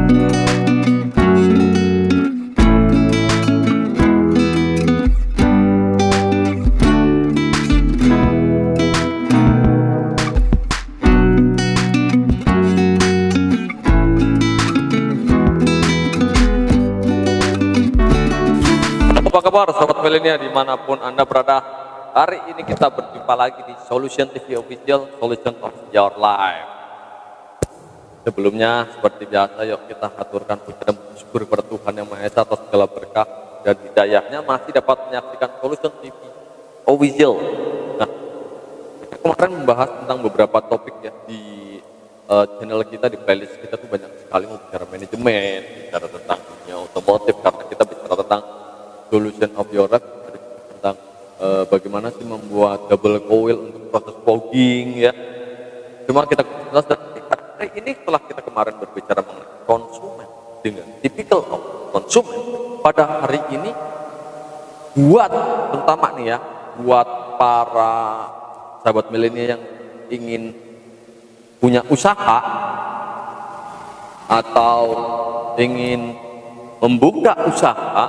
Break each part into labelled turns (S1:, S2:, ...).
S1: Apa kabar sobat milenial dimanapun Anda berada? Hari ini kita berjumpa lagi di Solution TV Official, Solution of Your Life. Sebelumnya seperti biasa, yuk kita aturkan puji dan syukur kepada Tuhan Yang Maha Esa atas segala berkah dan hidayahnya masih dapat menyaksikan Solution TV Official. Nah, kita kemarin membahas tentang beberapa topik ya di channel kita, di playlist kita tuh banyak sekali mau bicara manajemen, bicara tentang dunia otomotif, karena kita bicara tentang Solution of Your Life, tentang bagaimana sih membuat double coil untuk proses fogging ya. Cuma kita jelas hari ini setelah kita kemarin berbicara mengenai konsumen dengan tipikal konsumen, pada hari ini buat terutama nih ya, buat para sahabat milenial yang ingin punya usaha atau ingin membuka usaha,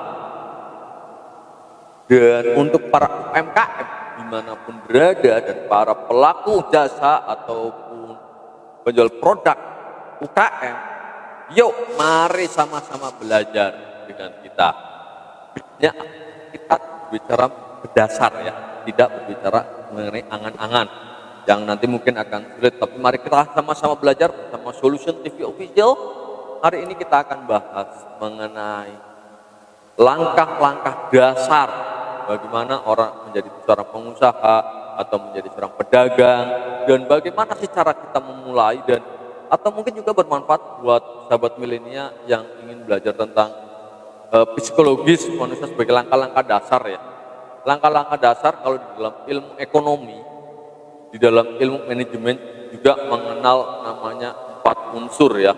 S1: dan untuk para UMKM dimanapun berada dan para pelaku jasa ataupun penjual produk UKM, yuk mari sama-sama belajar dengan kita. Ya, kita bicara berdasar ya, tidak berbicara mengenai angan-angan yang nanti mungkin akan sulit, tapi mari kita sama-sama belajar bersama Solution TV Official. Hari ini kita akan bahas mengenai langkah-langkah dasar bagaimana orang menjadi seorang pengusaha atau menjadi seorang pedagang, dan bagaimana sih cara kita memulai, dan atau mungkin juga bermanfaat buat sahabat milenial yang ingin belajar tentang psikologis manusia sebagai langkah-langkah dasar ya. Langkah-langkah dasar kalau di dalam ilmu ekonomi, di dalam ilmu manajemen juga mengenal namanya 4 unsur ya.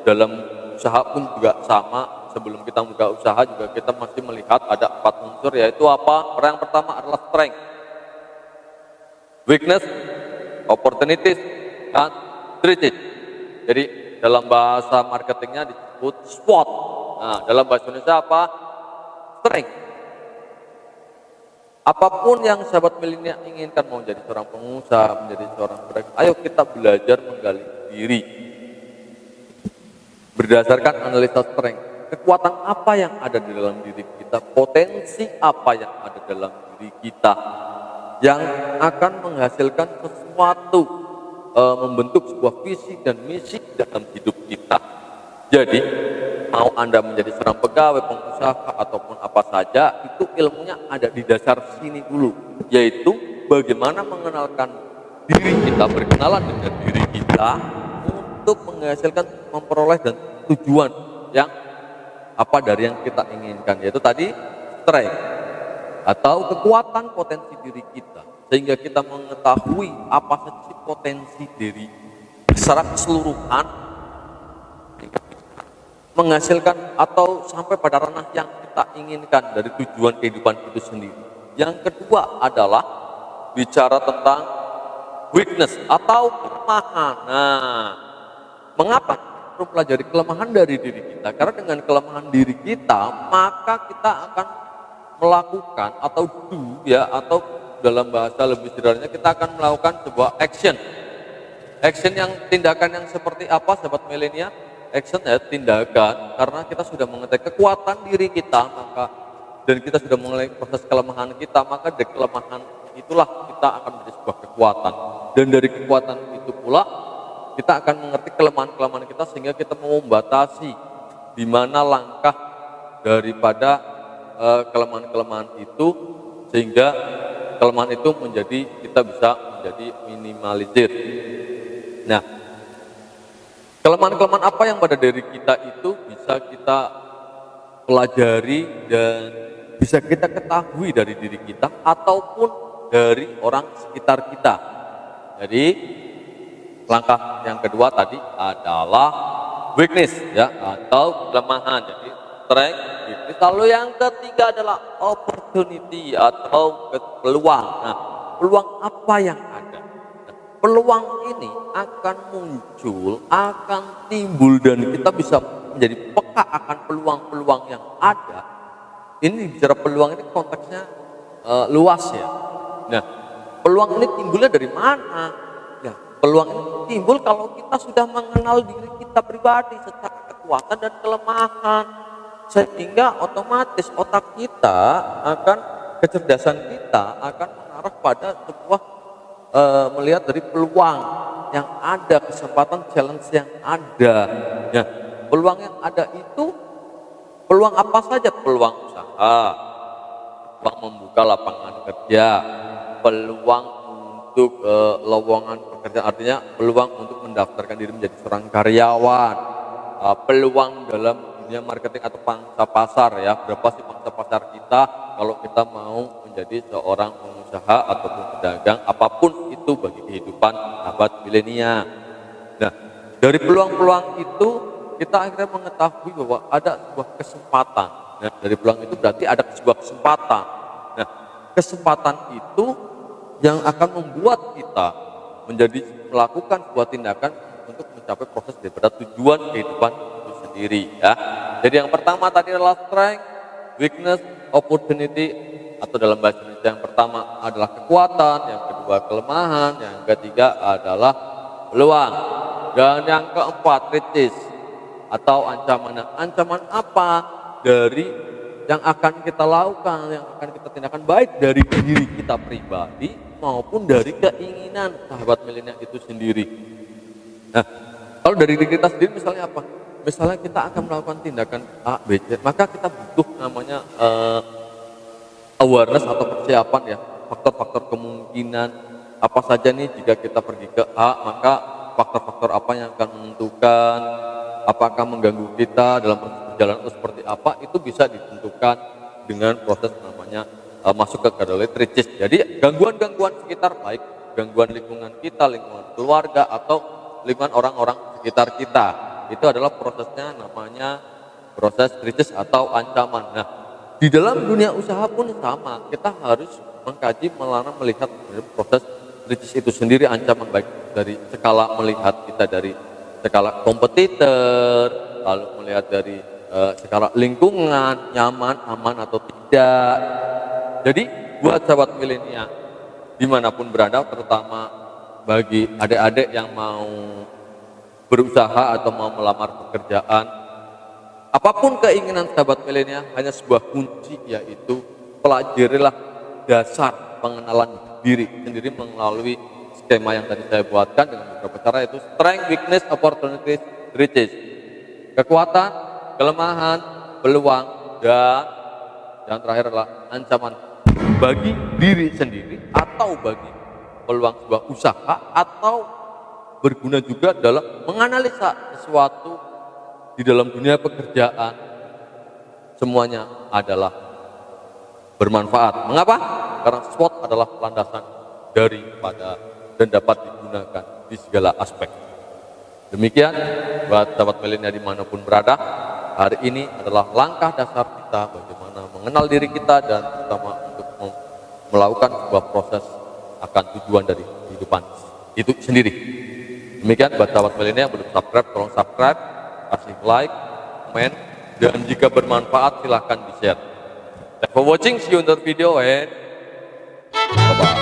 S1: Dalam usaha pun juga sama. Sebelum kita buka usaha juga kita masih melihat ada 4 unsur, yaitu apa? Yang pertama adalah strength, weakness, opportunities, dan threats. Jadi dalam bahasa marketingnya disebut SWOT. Nah, dalam bahasa Indonesia apa? Strength. Apapun yang sahabat milenial inginkan, mau menjadi seorang pengusaha, menjadi seorang pedagang, ayo kita belajar menggali diri berdasarkan analisa strength. Kekuatan apa yang ada di dalam diri kita, potensi apa yang ada dalam diri kita yang akan menghasilkan sesuatu, membentuk sebuah visi dan misi dalam hidup kita. Jadi mau Anda menjadi seorang pegawai, pengusaha ataupun apa saja, itu ilmunya ada di dasar sini dulu, yaitu bagaimana mengenalkan diri kita, berkenalan dengan diri kita untuk menghasilkan, memperoleh dan tujuan yang apa dari yang kita inginkan, yaitu tadi strength atau kekuatan potensi diri kita, sehingga kita mengetahui apa saja potensi diri secara keseluruhan, menghasilkan atau sampai pada ranah yang kita inginkan dari tujuan kehidupan itu sendiri. Yang kedua adalah bicara tentang weakness atau kelemahan. Nah, mengapa pelajari kelemahan dari diri kita? Karena dengan kelemahan diri kita, maka kita akan melakukan atau do ya, atau dalam bahasa lebih sederhananya kita akan melakukan sebuah action yang tindakan yang seperti apa sahabat milenial? Action ya, tindakan, karena kita sudah mengetahui kekuatan diri kita, maka dan kita sudah mengenai proses kelemahan kita, maka dari kelemahan itulah kita akan menjadi sebuah kekuatan, dan dari kekuatan itu pula kita akan mengerti kelemahan-kelemahan kita, sehingga kita mau membatasi di mana langkah daripada kelemahan-kelemahan itu, sehingga kelemahan itu menjadi kita bisa menjadi minimalisir. Nah, kelemahan-kelemahan apa yang pada diri kita itu bisa kita pelajari dan bisa kita ketahui dari diri kita ataupun dari orang sekitar kita. Jadi langkah yang kedua tadi adalah weakness ya, atau kelemahan. Jadi strength, weakness. Lalu yang ketiga adalah opportunity atau peluang. Nah, peluang apa yang ada? Nah, peluang ini akan muncul, akan timbul, dan kita bisa menjadi peka akan peluang-peluang yang ada. Ini bicara peluang ini konteksnya luas ya. Nah, peluang ini timbulnya dari mana? Ya, peluang ini timbul kalau kita sudah mengenal diri kita pribadi secara kekuatan dan kelemahan, sehingga otomatis otak kita akan, kecerdasan kita akan mengarah pada sebuah melihat dari peluang yang ada, kesempatan, challenge yang ada. Ya, peluang yang ada itu peluang apa saja? Peluang usaha, peluang membuka lapangan kerja, peluang untuk lowongan pekerjaan, artinya peluang untuk mendaftarkan diri menjadi seorang karyawan, peluang dalam dunia marketing atau pangsa pasar ya, berapa sih pangsa pasar kita kalau kita mau menjadi seorang pengusaha ataupun pedagang, apapun itu bagi kehidupan abad milenial. Nah, dari peluang-peluang itu kita akhirnya mengetahui bahwa ada sebuah kesempatan. Nah, dari peluang itu berarti ada sebuah kesempatan. Nah, kesempatan itu yang akan membuat kita menjadi melakukan sebuah tindakan untuk mencapai proses daripada tujuan kehidupan itu sendiri ya. Jadi yang pertama tadi adalah strength, weakness, opportunity, atau dalam bahasa Indonesia yang pertama adalah kekuatan, yang kedua kelemahan, yang ketiga adalah peluang, dan yang keempat kritis atau ancaman. Nah, ancaman apa dari yang akan kita lakukan, yang akan kita tindakan, baik dari diri kita pribadi maupun dari keinginan sahabat milenial itu sendiri. Nah, kalau dari diri kita sendiri misalnya apa? Misalnya kita akan melakukan tindakan A, B, C, maka kita butuh namanya awareness atau persiapan ya, faktor-faktor kemungkinan apa saja nih jika kita pergi ke A, maka faktor-faktor apa yang akan menentukan apakah mengganggu kita dalam proses perjalanan itu seperti apa, itu bisa ditentukan dengan proses namanya masuk ke kategori tricis. Jadi gangguan-gangguan sekitar, baik gangguan lingkungan kita, lingkungan keluarga, atau lingkungan orang-orang sekitar kita, itu adalah prosesnya namanya proses tricis atau ancaman. Nah, di dalam dunia usaha pun sama, kita harus mengkaji, melarang, melihat proses tricis itu sendiri, ancaman, baik dari skala melihat kita dari skala kompetitor, lalu melihat dari skala lingkungan, nyaman, aman atau tidak. Jadi buat sahabat milenial dimanapun berada, terutama bagi adik-adik yang mau berusaha atau mau melamar pekerjaan, apapun keinginan sahabat milenial, hanya sebuah kunci, yaitu pelajarilah dasar pengenalan diri sendiri melalui skema yang tadi saya buatkan dengan beberapa cara, yaitu strength, weakness, opportunities, riches, kekuatan, kelemahan, peluang, dan yang terakhir adalah ancaman bagi diri sendiri atau bagi peluang sebuah usaha, atau berguna juga dalam menganalisa sesuatu di dalam dunia pekerjaan. Semuanya adalah bermanfaat. Mengapa? Karena SWOT adalah landasan daripada dan dapat digunakan di segala aspek. Demikian buat sahabat milenial dimanapun berada, hari ini adalah langkah dasar kita bagaimana mengenal diri kita dan terutama untuk melakukan sebuah proses akan tujuan dari kehidupan itu sendiri. Demikian buat sahabat milenial yang belum subscribe, tolong subscribe, kasih like, komen, dan jika bermanfaat silahkan di share. Thanks for watching, see you in the video and bye bye.